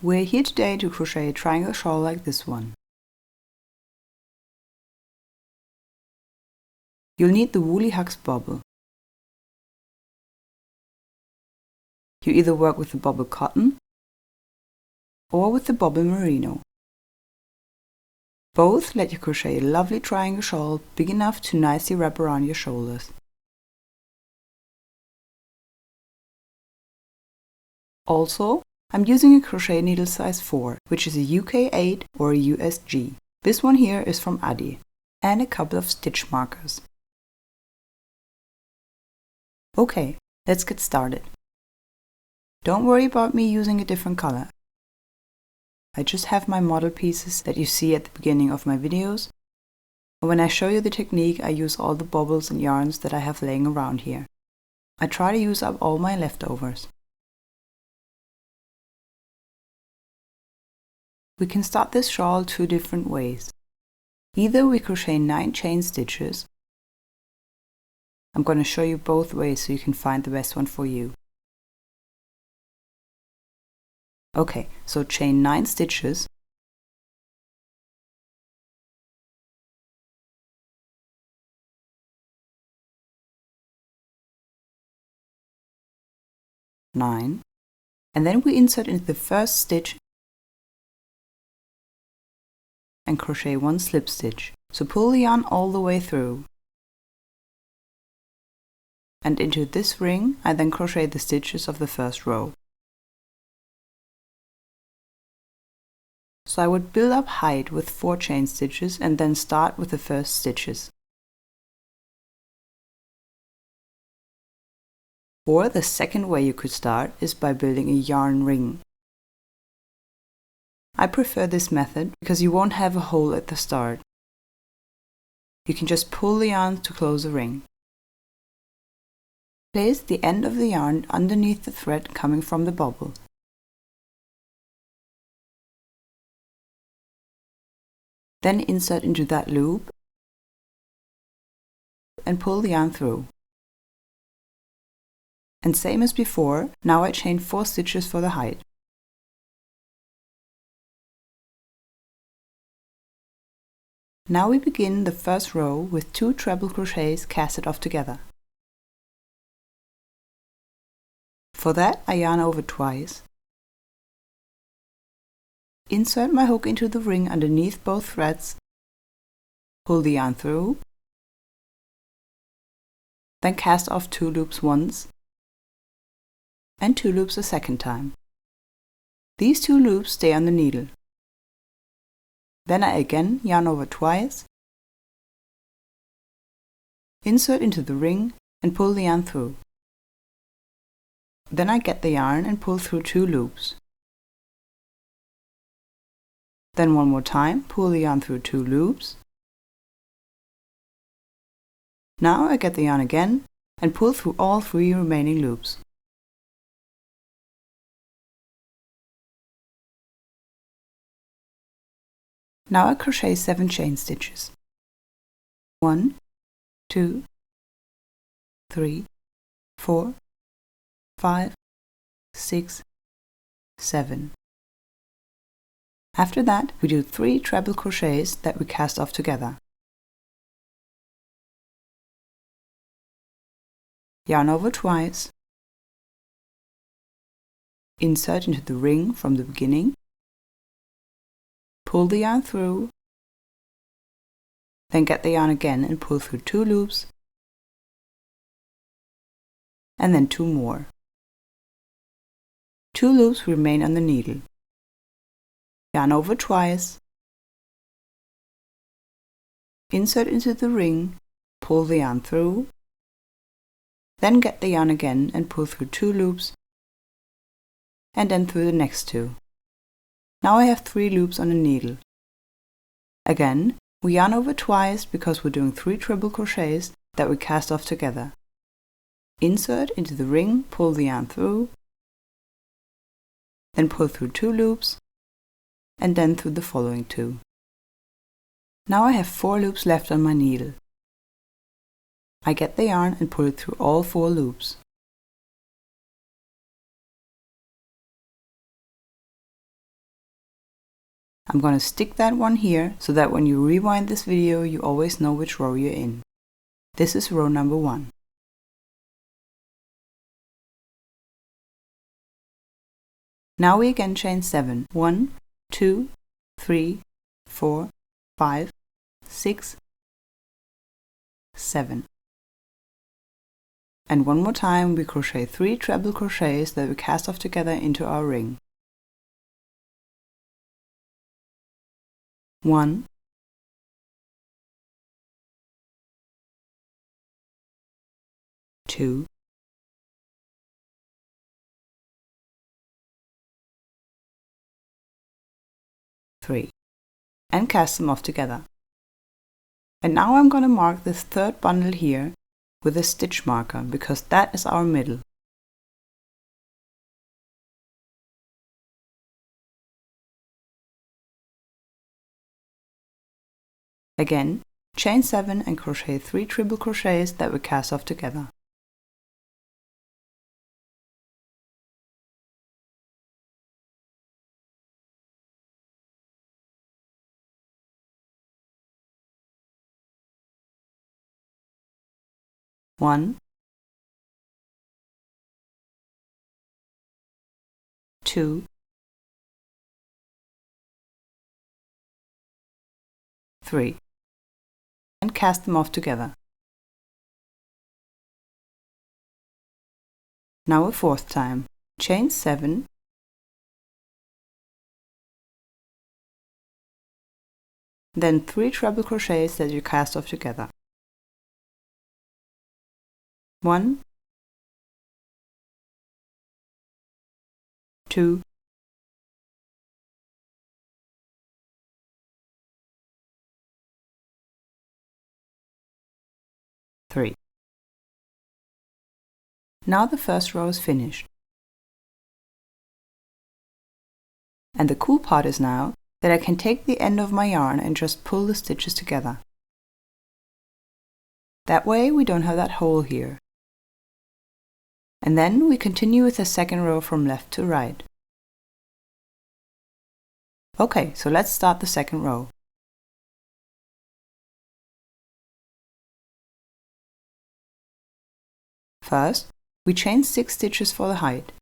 We're here today to crochet a triangle shawl like this one. You'll need the Woolly Hugs bobble. You either work with the bobble cotton or with the bobble merino. Both let you crochet a lovely triangle shawl big enough to nicely wrap around your shoulders. Also, I'm using a crochet needle size 4, which is a UK 8 or a US G. This one here is from Adi, and a couple of stitch markers. Okay, let's get started. Don't worry about me using a different color. I just have my model pieces that you see at the beginning of my videos, and when I show you the technique I use all the bobbles and yarns that I have laying around here. I try to use up all my leftovers. We can start this shawl 2 different ways. Either we crochet 9 chain stitches. I'm going to show you both ways so you can find the best one for you. Okay, so chain 9 stitches. Nine. And then we insert into the first stitch and crochet 1 slip stitch. So pull the yarn all the way through. And into this ring I then crochet the stitches of the first row. So I would build up height with 4 chain stitches and then start with the first stitches. Or the second way you could start is by building a yarn ring. I prefer this method because you won't have a hole at the start. You can just pull the yarn to close a ring. Place the end of the yarn underneath the thread coming from the bobble. Then insert into that loop and pull the yarn through. And same as before, now I chain 4 stitches for the height. Now we begin the first row with 2 treble crochets casted off together. For that I yarn over twice. Insert my hook into the ring underneath both threads, pull the yarn through, then cast off 2 loops once and 2 loops a second time. These 2 loops stay on the needle. Then I again yarn over twice, insert into the ring and pull the yarn through. Then I get the yarn and pull through 2 loops. Then one more time, pull the yarn through 2 loops. Now I get the yarn again and pull through all 3 remaining loops. Now I crochet 7 chain stitches. 1, 2, 3, 4, 5, 6, 7. After that, we do 3 treble crochets that we cast off together. Yarn over twice. Insert into the ring from the beginning. Pull the yarn through. Then get the yarn again and pull through 2 loops. And then 2 more. 2 loops remain on the needle. Yarn over twice. Insert into the ring, pull the yarn through. Then get the yarn again and pull through 2 loops. And then through the next 2. Now I have 3 loops on the needle. Again, we yarn over twice because we're doing 3 treble crochets that we cast off together. Insert into the ring, pull the yarn through, then pull through 2 loops, and then through the following 2. Now I have 4 loops left on my needle. I get the yarn and pull it through all 4 loops. I'm going to stick that one here so that when you rewind this video you always know which row you're in. This is row number 1. Now we again chain 7. 1, 2, 3, 4, 5, 6, 7. And one more time we crochet 3 treble crochets that we cast off together into our ring. 1, 2, 3, and cast them off together. And now I'm going to mark this third bundle here with a stitch marker, because that is our middle. Again, chain 7 and crochet 3 triple crochets that we cast off together. One, 2, 3, and cast them off together. Now a fourth time, chain 7, then 3 treble crochets that you cast off together. 1, 2, 3. Now the first row is finished. And the cool part is now that I can take the end of my yarn and just pull the stitches together. That way we don't have that hole here. And then we continue with the second row from left to right. Okay, so let's start the second row. First, we chain 6 stitches for the height.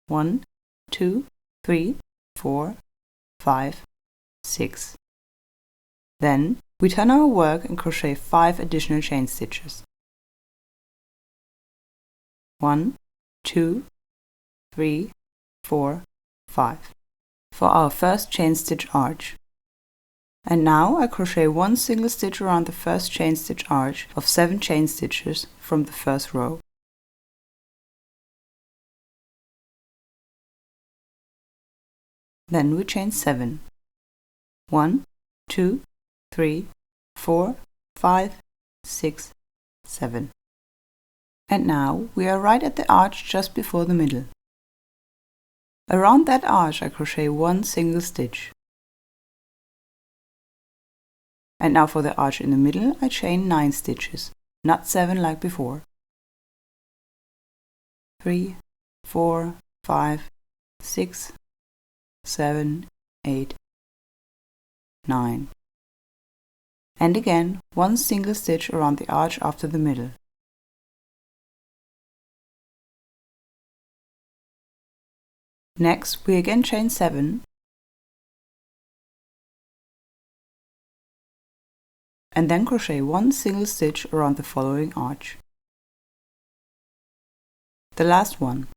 One, 2, 3, 4, 5, 6. Then we turn our work and crochet 5 additional chain stitches. 1, 2, 3, 4, 5 for our first chain stitch arch. And now I crochet 1 single stitch around the first chain stitch arch of 7 chain stitches from the first row. Then we chain 7. 1, 2, 3, 4, 5, 6, 7. And now we are right at the arch just before the middle. Around that arch I crochet 1 single stitch. And now for the arch in the middle I chain 9 stitches, not 7 like before. 3, 4, 5, 6, 7, 8, 9. And again 1 single stitch around the arch after the middle. Next we again chain 7 and then crochet 1 single stitch around the following arch. The last one.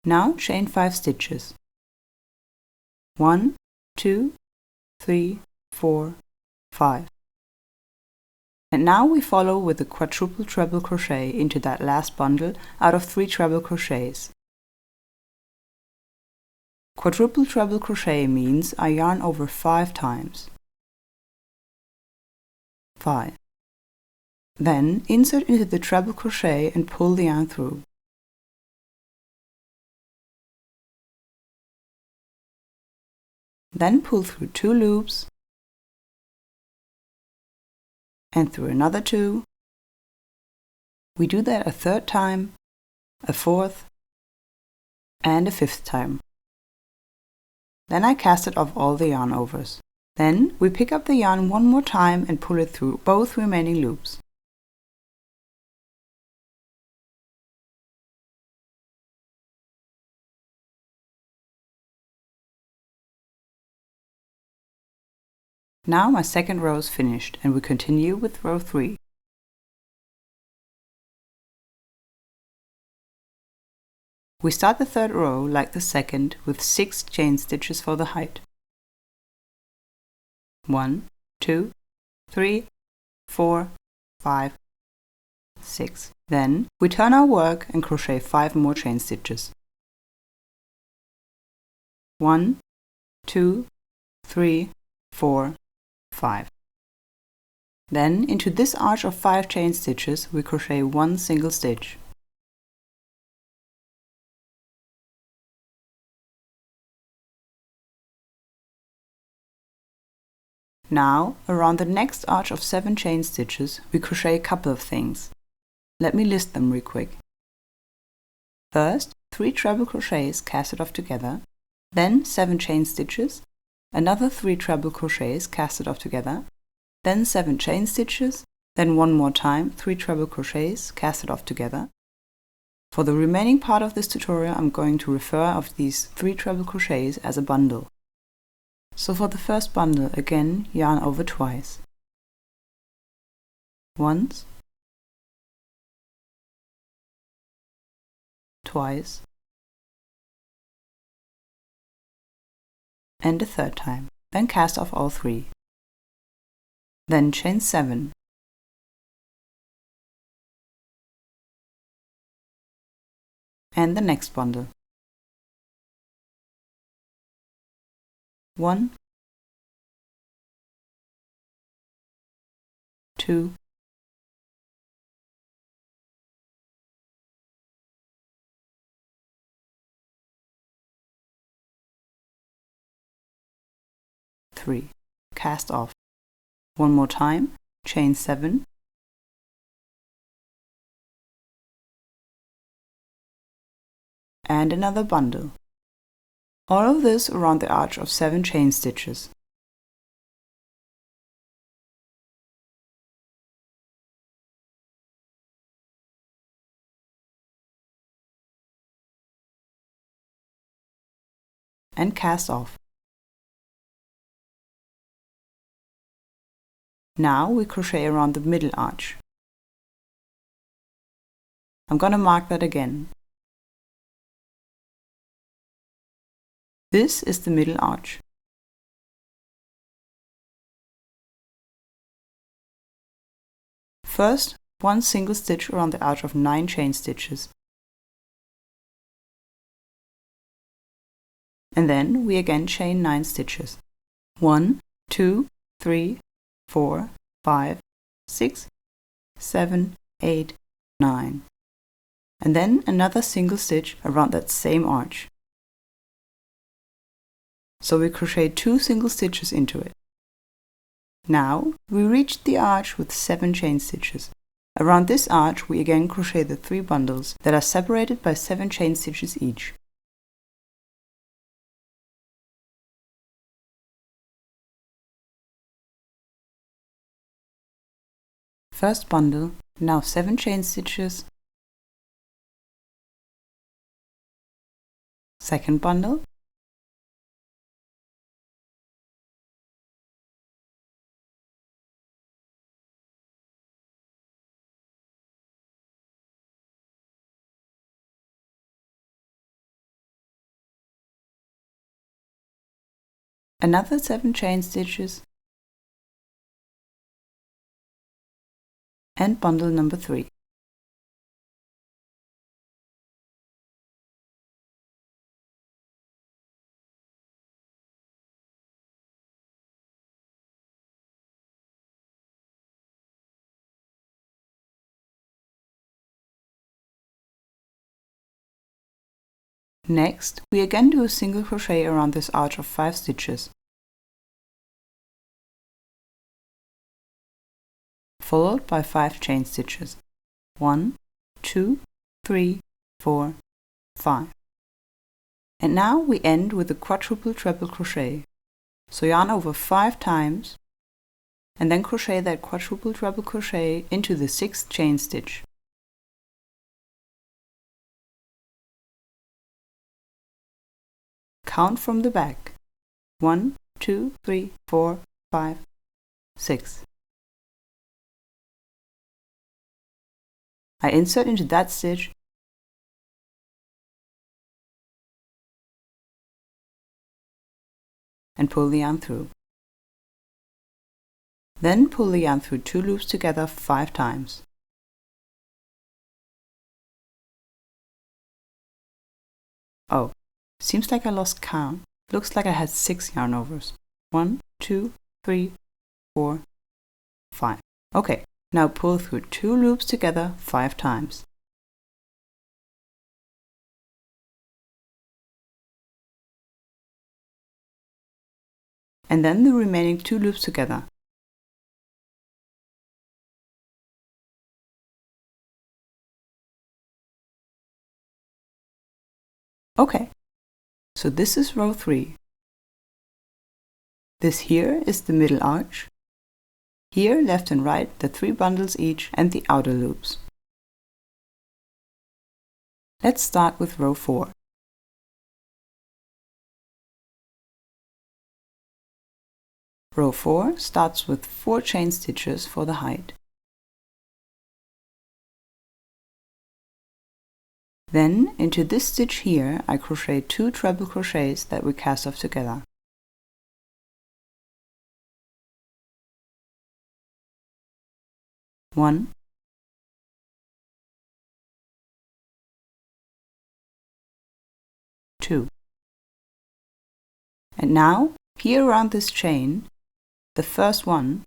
Now chain 5 stitches. 1, 2, 3, 4, 5. And now we follow with a quadruple treble crochet into that last bundle out of 3 treble crochets. Quadruple treble crochet means I yarn over 5 times. 5. Then insert into the treble crochet and pull the yarn through. Then pull through 2 loops and through another 2. We do that a 3rd time, a 4th, and a 5th time. Then I cast it off all the yarn overs. Then we pick up the yarn one more time and pull it through both remaining loops. Now my second row is finished and we continue with row 3. We start the 3rd row like the 2nd with 6 chain stitches for the height. 1, 2, 3, 4, 5, 6. Then we turn our work and crochet 5 more chain stitches. 1, 2, 3, 4, 5. Then into this arch of 5 chain stitches we crochet 1 single stitch. Now, around the next arch of 7 chain stitches, we crochet a couple of things. Let me list them real quick. First, 3 treble crochets casted off together, then 7 chain stitches, another 3 treble crochets casted off together, then 7 chain stitches, then one more time 3 treble crochets casted off together. For the remaining part of this tutorial I'm going to refer of these 3 treble crochets as a bundle. So for the first bundle, again yarn over twice. Once, twice, and a 3rd time. Then cast off all 3. Then chain 7. And the next bundle. 1, 2, 3. Cast off. One more time, chain 7. And another bundle. All of this around the arch of 7 chain stitches. And cast off. Now we crochet around the middle arch. I'm going to mark that again. This is the middle arch. First, 1 single stitch around the arch of 9 chain stitches. And then we again chain 9 stitches. 1, 2, 3, 4, 5, 6, 7, 8, 9. And then another single stitch around that same arch. So we crochet 2 single stitches into it. Now we reach the arch with 7 chain stitches. Around this arch we again crochet the 3 bundles that are separated by 7 chain stitches each. First bundle, now 7 chain stitches. Second bundle. Another 7 chain stitches. And bundle number 3. Next, we again do a single crochet around this arch of 5 stitches. followed by 5 chain stitches. 1, 2, 3, 4, 5. And now we end with a quadruple treble crochet. So yarn over 5 times and then crochet that quadruple treble crochet into the 6th chain stitch. Count from the back. 1, 2, 3, 4, 5, 6. I insert into that stitch and pull the yarn through. Then pull the yarn through 2 loops together 5 times. Oh, seems like I lost count. Looks like I had 6 yarn overs. 1, 2, 3, 4, 5. Okay, now pull through 2 loops together 5 times. And then the remaining 2 loops together. Okay, so this is row 3. This here is the middle arch. Here, left and right, the 3 bundles each and the outer loops. Let's start with row 4. Row 4 starts with 4 chain stitches for the height. Then, into this stitch here, I crochet 2 treble crochets that we cast off together. One, 2. And now, here around this chain, the first one,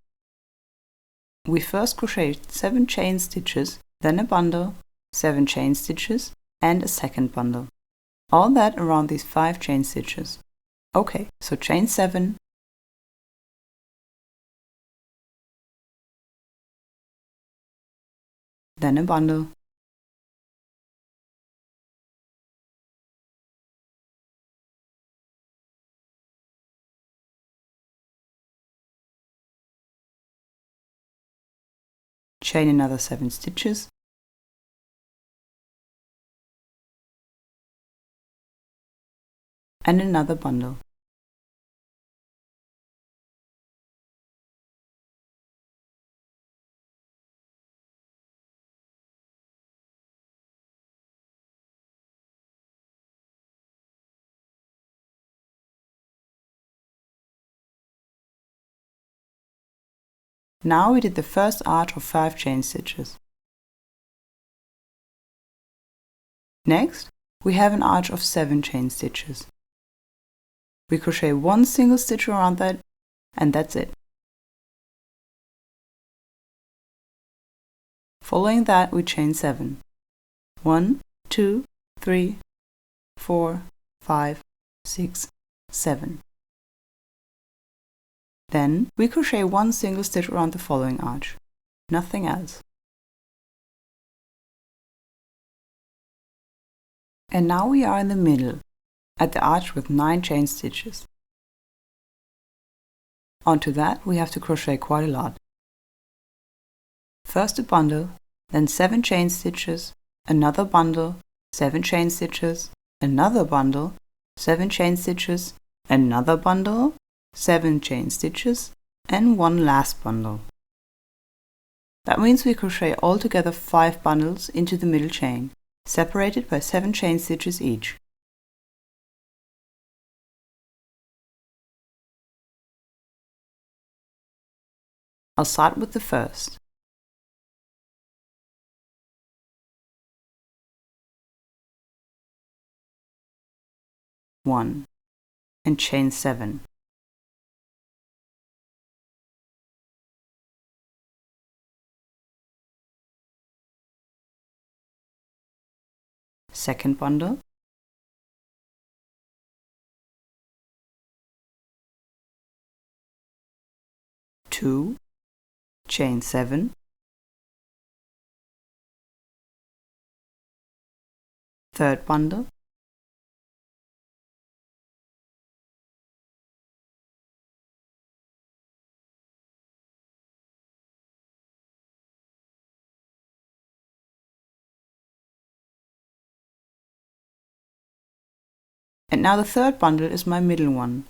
we first crochet 7 chain stitches, then a bundle, 7 chain stitches, and a second bundle. All that around these 5 chain stitches. Okay, so chain 7, then a bundle, chain another 7 stitches, and another bundle. Now we did the first arch of 5 chain stitches. Next, we have an arch of 7 chain stitches. We crochet 1 single stitch around that, and that's it. Following that, we chain 7. 1, 2, 3, 4, 5, 6, 7. Then we crochet 1 single stitch around the following arch. Nothing else. And now we are in the middle, at the arch with 9 chain stitches. Onto that we have to crochet quite a lot. First a bundle, then 7 chain stitches, another bundle, 7 chain stitches, another bundle, 7 chain stitches, another bundle, 7 chain stitches, and 1 last bundle. That means we crochet altogether 5 bundles into the middle chain, separated by 7 chain stitches each. I'll start with the first. One, and chain 7. Second bundle, 2, chain 7, third bundle, and now the third bundle is my middle one.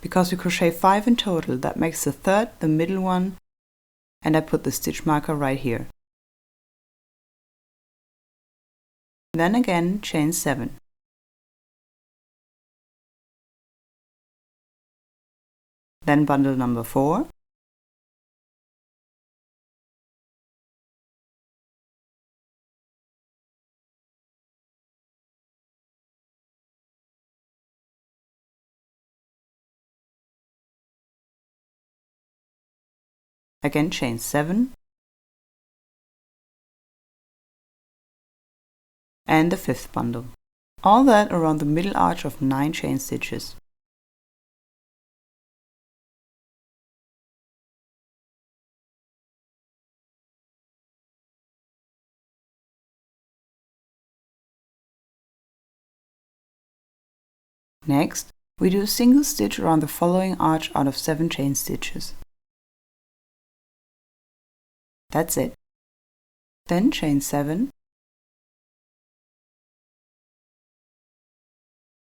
Because we crochet 5 in total, that makes the third the middle one, and I put the stitch marker right here. Then again chain 7. Then bundle number 4. Again chain 7. And the fifth bundle. All that around the middle arch of 9 chain stitches. Next, we do a single stitch around the following arch out of 7 chain stitches. That's it. Then chain 7.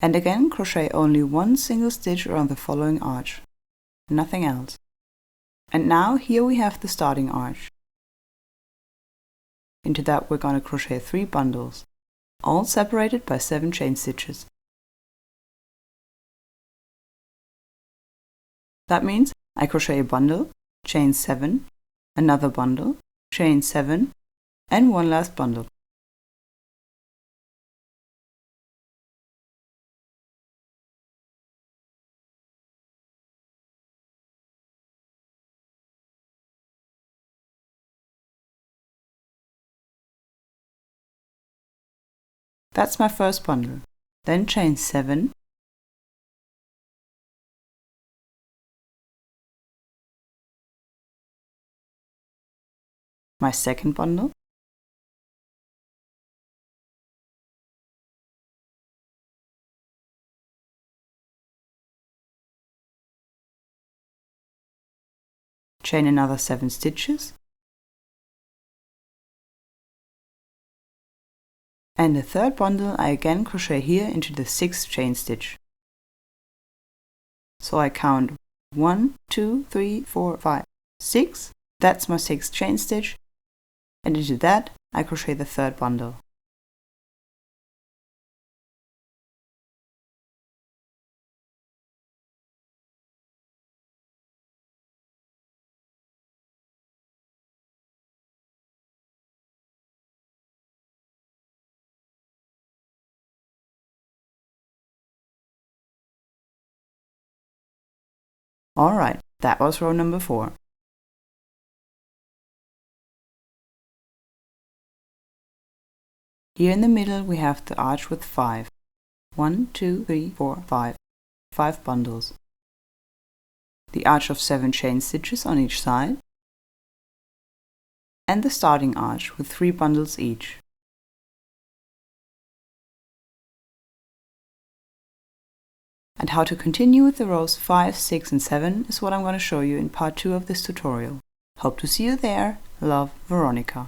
And again crochet only one single stitch around the following arch. Nothing else. And now here we have the starting arch. Into that we're going to crochet 3 bundles, all separated by 7 chain stitches. That means I crochet a bundle, chain 7, another bundle, chain 7, and one last bundle. That's my first bundle. Then chain 7, my second bundle, chain another 7 stitches, and the third bundle I again crochet here into the 6th chain stitch. So I count 1, 2, 3, 4, 5, 6. That's my 6th chain stitch, and into that I crochet the third bundle. Alright, that was row number 4. Here in the middle we have the arch with 5. 1, 2, 3, 4, 5. 5 bundles. The arch of 7 chain stitches on each side, and the starting arch with 3 bundles each. And how to continue with the rows 5, 6 and 7 is what I'm going to show you in part 2 of this tutorial. Hope to see you there. Love, Veronika.